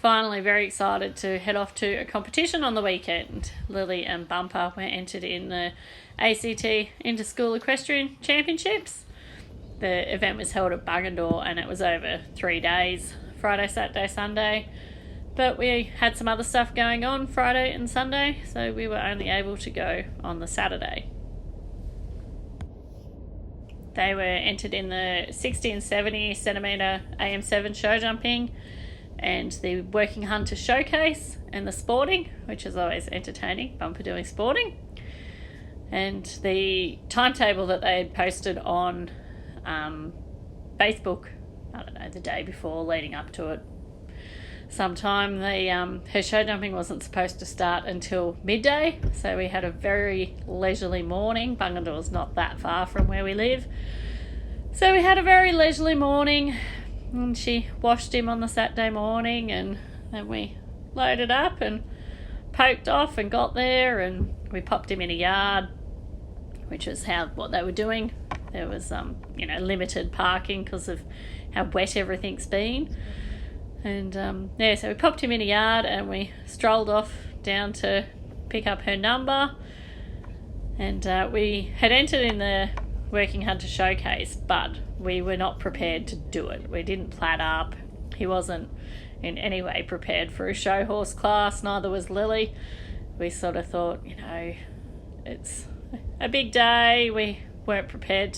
finally very excited to head off to a competition on the weekend. Lily and Bumper were entered in the ACT Interschool Equestrian Championships. The event was held at Bungendore and it was over 3 days, Friday, Saturday, Sunday. But we had some other stuff going on Friday and Sunday, so we were only able to go on the Saturday. They were entered in the 60 and 70 centimetre AM7 show jumping and the Working Hunter Showcase and the sporting, which is always entertaining, Bumper doing sporting. And the timetable that they had posted on Facebook, I don't know, the day before leading up to it, sometime, her show jumping wasn't supposed to start until midday, so we had a very leisurely morning. Bungendore's not that far from where we live, so we had a very leisurely morning, and she washed him on the Saturday morning, and then we loaded up and poked off and got there, and we popped him in a yard, which is what they were doing. There was limited parking because of how wet everything's been. And so we popped him in a yard and we strolled off down to pick up her number. And we had entered in the Working Hunter Showcase, but we were not prepared to do it. We didn't plat up. He wasn't in any way prepared for a show horse class, neither was Lily. We sort of thought, it's a big day. We weren't prepared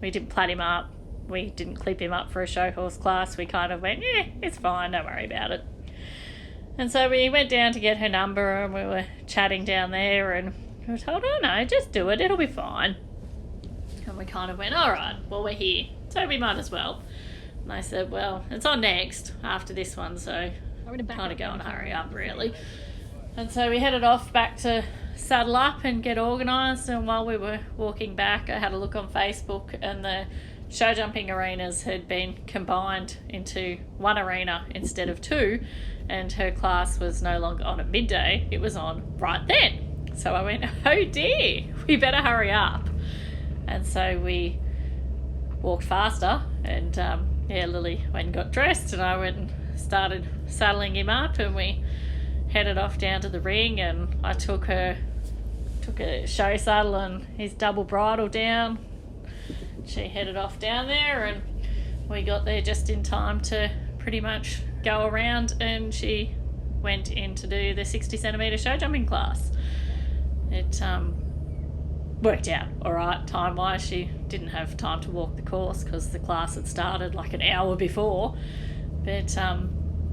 we didn't plat him up. We didn't clip him up for a show horse class. We kind of went, it's fine, don't worry about it. And so we went down to get her number and we were chatting down there and we were told, oh no, just do it, it'll be fine. And we kind of went, all right, well, we're here, so we might as well. And I said, well, it's on next after this one, so kind of go and hurry up, really. And so we headed off back to saddle up and get organised, and while we were walking back, I had a look on Facebook, and the show jumping arenas had been combined into one arena instead of two, and her class was no longer on at midday, it was on right then. So I went, oh dear, we better hurry up. And so we walked faster, and Lily went and got dressed, and I went and started saddling him up, and we headed off down to the ring, and I took a show saddle and his double bridle down. She headed off down there, and we got there just in time to pretty much go around, and she went in to do the 60 centimetre show jumping class. It worked out all right time-wise. She didn't have time to walk the course because the class had started like an hour before, but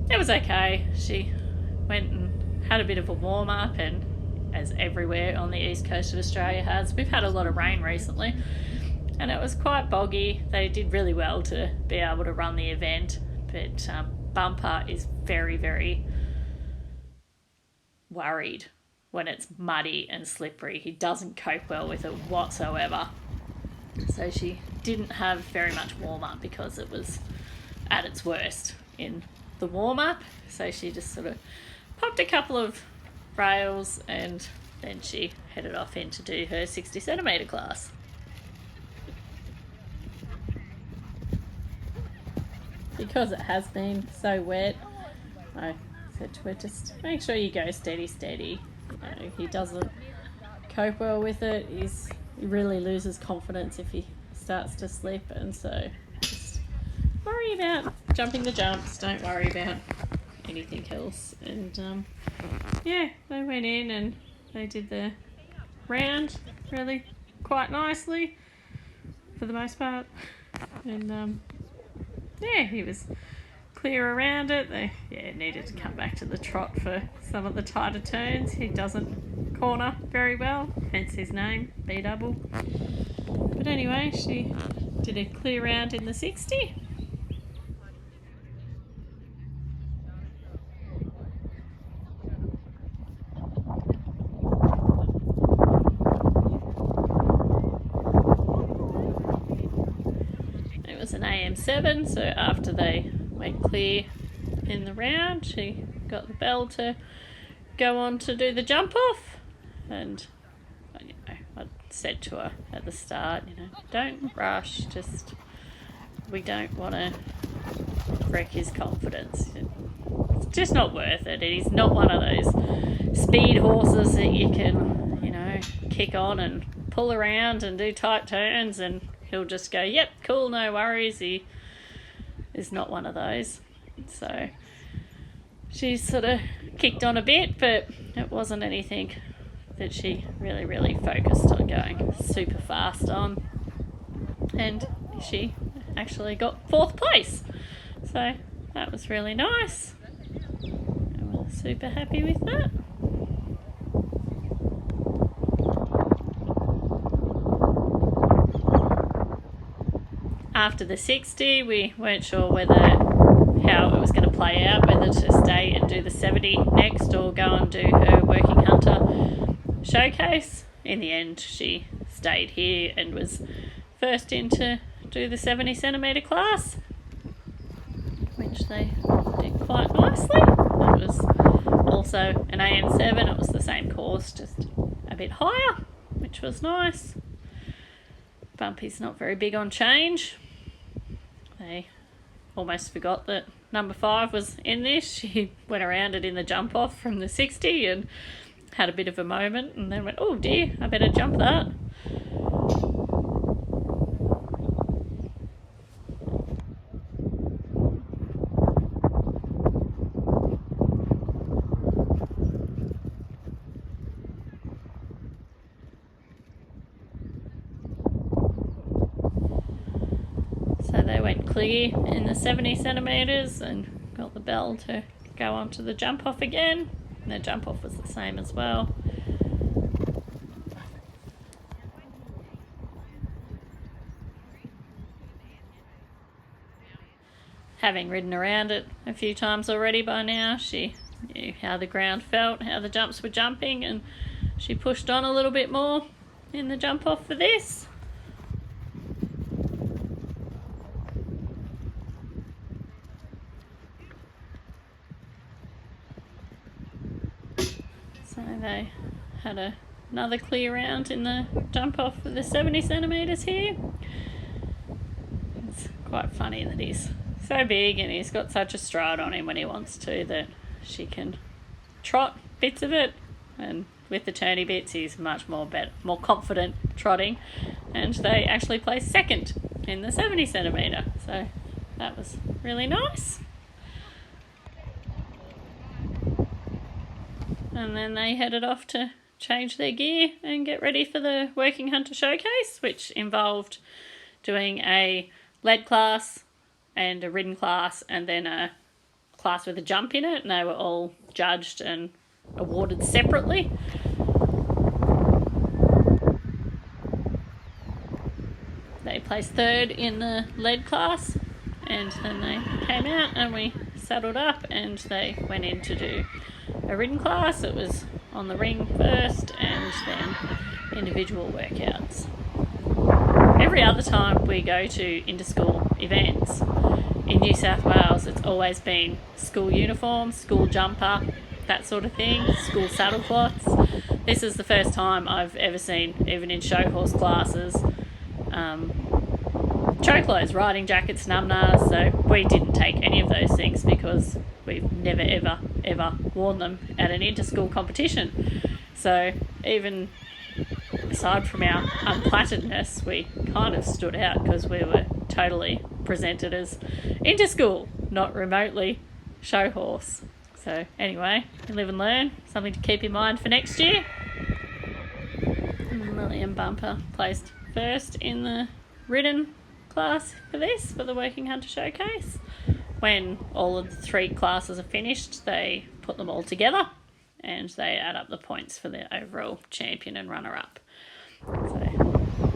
it was okay. She went and had a bit of a warm-up, and as everywhere on the east coast of Australia has, we've had a lot of rain recently, and it was quite boggy. They did really well to be able to run the event, but Bumper is very, very worried when it's muddy and slippery. He doesn't cope well with it whatsoever. So she didn't have very much warm-up because it was at its worst in the warm-up. So she just sort of popped a couple of rails, and then she headed off in to do her 60 centimetre class. Because it has been so wet, I said to her, just make sure you go steady. He doesn't cope well with it. He really loses confidence if he starts to slip, and so just worry about jumping the jumps, don't worry about anything else. And they went in and they did the round really quite nicely for the most part, and he was clear around it. They needed to come back to the trot for some of the tighter turns. He doesn't corner very well, hence his name, B-double. But anyway, she did a clear round in the 60. It was an AM7, so after they went clear in the round, she got the bell to go on to do the jump off. And I said to her at the start, don't rush, we don't want to wreck his confidence. It's just not worth it. And he's not one of those speed horses that you can, kick on and pull around and do tight turns and he'll just go, yep, cool, no worries. He is not one of those. So she sort of kicked on a bit, but it wasn't anything that she really, really focused on going super fast on. And she actually got 4th place. So that was really nice. And we're super happy with that. After the 60, we weren't sure how it was going to play out, whether to stay and do the 70 next or go and do her Working Hunter showcase. In the end, she stayed here and was first in to do the 70 centimetre class, which they did quite nicely. It was also an AM7, it was the same course, just a bit higher, which was nice. Bumpy's not very big on change. They almost forgot that number 5 was in this. She went around it in the jump off from the 60 and had a bit of a moment and then went, oh dear, I better jump that. So they went clear in the 70 centimetres and got the bell to go on to the jump off again. And the jump off was the same as well. Having ridden around it a few times already by now, she knew how the ground felt, how the jumps were jumping, and she pushed on a little bit more in the jump off for this. So they had another clear round in the jump off for the 70 centimetres here. It's quite funny that he's so big and he's got such a stride on him when he wants to that she can trot bits of it, and with the turny bits he's much more confident trotting, and they actually placed 2nd in the 70 centimetre, so that was really nice. And then they headed off to change their gear and get ready for the Working Hunter showcase, which involved doing a lead class and a ridden class and then a class with a jump in it, and they were all judged and awarded separately. They placed 3rd in the lead class, and then they came out and we saddled up and they went in to do a ridden class. It was on the ring first and then individual workouts. Every other time we go to interschool events in New South Wales, it's always been school uniform, school jumper, that sort of thing, school saddle cloths. This is the first time I've ever seen, even in show horse classes, show clothes, riding jackets, numnahs. So we didn't take any of those things because we've never ever worn them at an interschool competition. So even aside from our unplattedness, we kind of stood out because we were totally presented as interschool, not remotely show horse. So anyway, live and learn, something to keep in mind for next year. Lillian Bumper placed 1st in the ridden class for this, for the Working Hunter showcase. When all of the 3 classes are finished, they put them all together and they add up the points for the overall champion and runner-up. So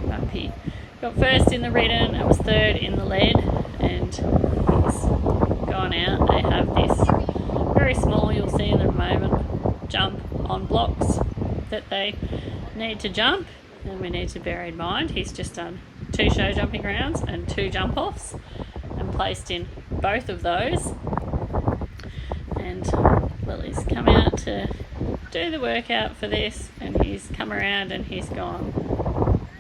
Bumpy got 1st in the ridden, it was 3rd in the lead, and he's gone out. They have this very small, you'll see in a moment, jump on blocks that they need to jump, and we need to bear in mind he's just done 2 show jumping rounds and 2 jump offs and placed in both of those. And Lily's come out to do the workout for this, and he's come around and he's gone,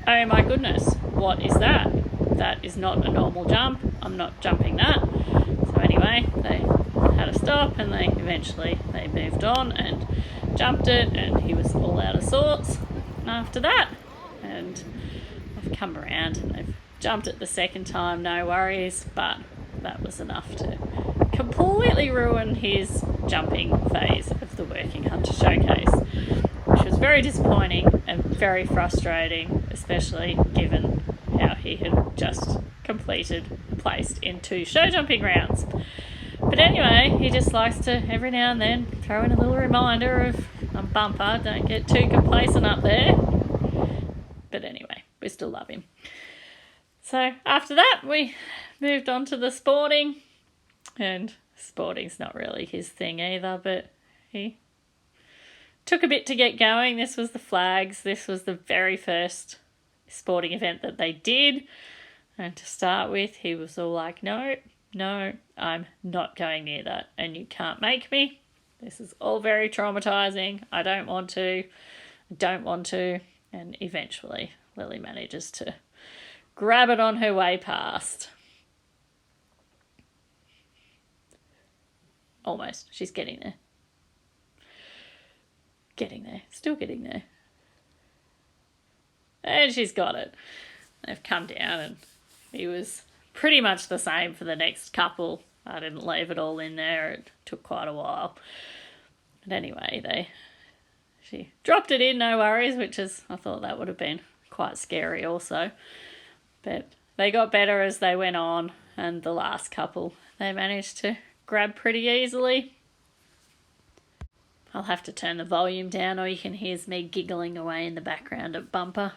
oh my goodness, what is that? That is not a normal jump. I'm not jumping that. So anyway, they had to stop, and they moved on and jumped it, and he was all out of sorts after that. And I've come around and they've jumped it the second time, no worries, but that was enough to completely ruin his jumping phase of the Working Hunter Showcase, which was very disappointing and very frustrating, especially given how he had just placed in 2 show jumping rounds. But anyway, he just likes to every now and then throw in a little reminder of Bumper, don't get too complacent up there. But anyway, we still love him. So after that, we moved on to the sporting, and sporting's not really his thing either, but he took a bit to get going. This was the flags. This was the very first sporting event that they did. And to start with, he was all like, no, I'm not going near that, and you can't make me. This is all very traumatizing. I don't want to. And eventually, Lily manages to grab it on her way past. Almost. She's getting there. Still getting there. And she's got it. They've come down, and he was pretty much the same for the next couple. I didn't leave it all in there. It took quite a while. But anyway, she dropped it in, no worries, I thought that would have been quite scary also. But they got better as they went on, and the last couple they managed to grab pretty easily. I'll have to turn the volume down, or you can hear me giggling away in the background at Bumper.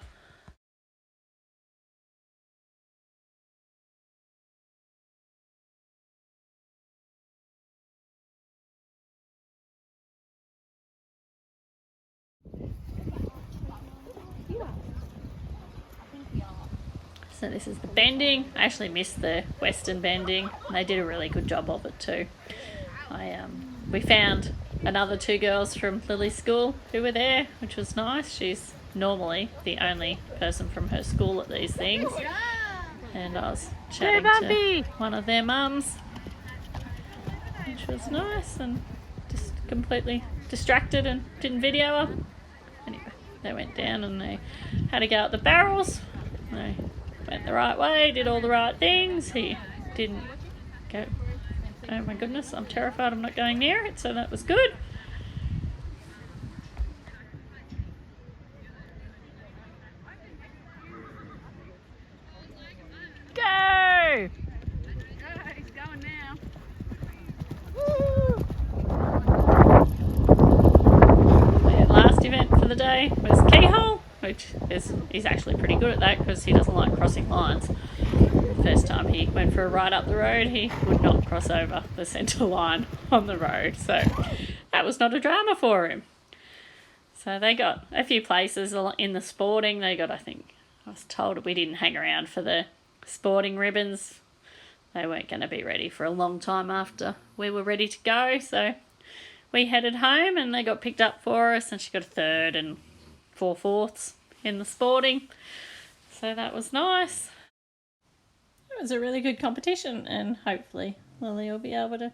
So this is the bending. I actually missed the western bending. They did a really good job of it too. We found another 2 girls from Lily's school who were there, which was nice. She's normally the only person from her school at these things. And I was chatting to one of their mums, which was nice, and just completely distracted and didn't video her. Anyway, they went down and they had to go up the barrels. They went the right way, did all the right things. He didn't go, oh my goodness, I'm terrified, I'm not going near it, so that was good. Go! He's going now. Woo! The last event for the day was keyhole, which he's actually pretty good at that because he doesn't like crossing lines. The first time he went for a ride up the road, he would not cross over the centre line on the road, so that was not a drama for him. So they got a few places in the sporting. They got, I was told we didn't hang around for the sporting ribbons. They weren't going to be ready for a long time after we were ready to go, so we headed home and they got picked up for us, and she got a 3rd and 4/4 in the sporting, so that was nice. It was a really good competition, and hopefully Lily will be able to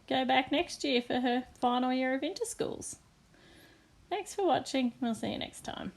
go back next year for her final year of Interschools. Thanks for watching. We'll see you next time.